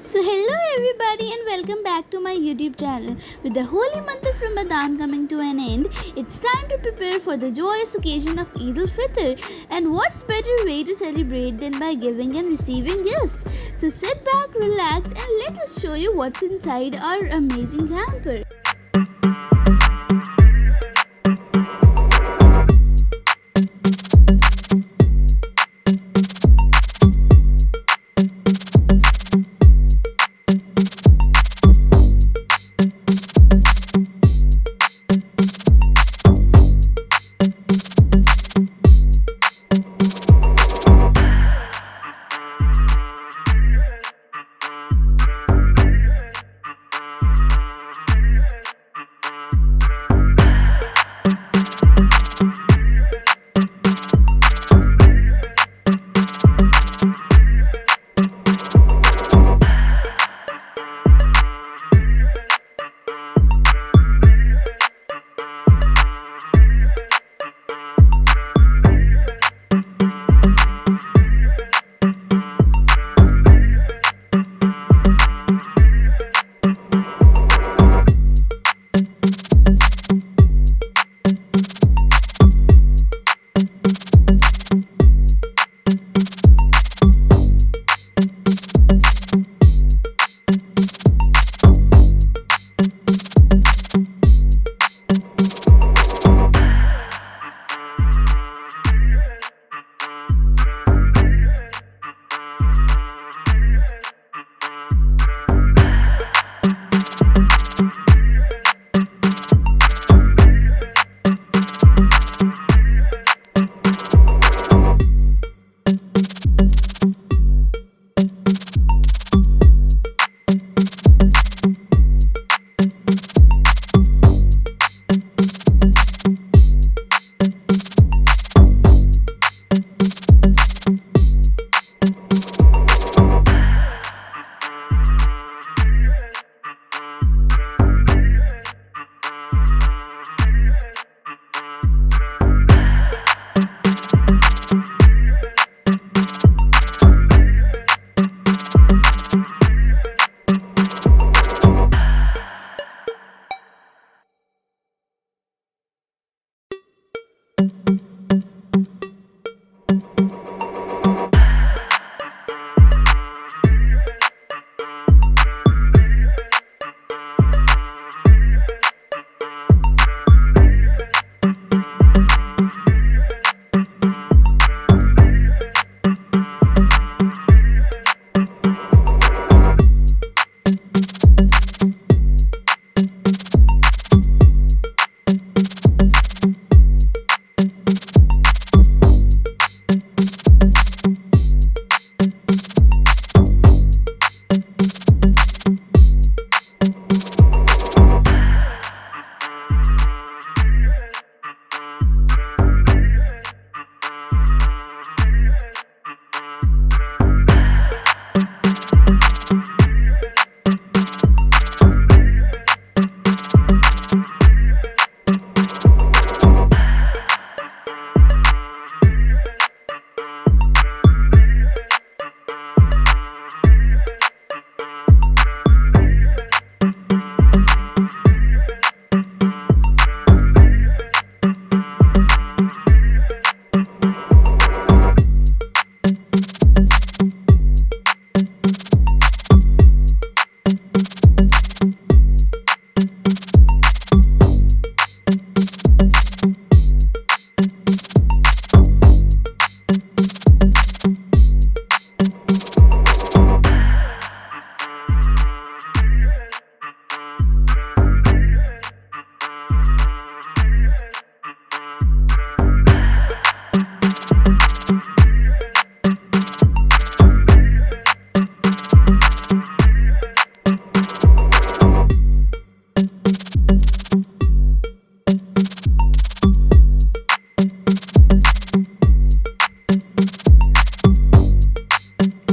So hello everybody and welcome back to my YouTube channel. With the holy month of Ramadan coming to an end, it's time to prepare for the joyous occasion of Eid al-Fitr. And what's better way to celebrate than by giving and receiving gifts? So sit back, relax and let us show you what's inside our amazing hamper.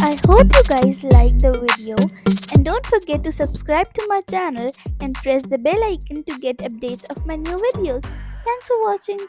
I hope you guys like the video and don't forget to subscribe to my channel and press the bell icon to get updates of my new videos. Thanks for watching.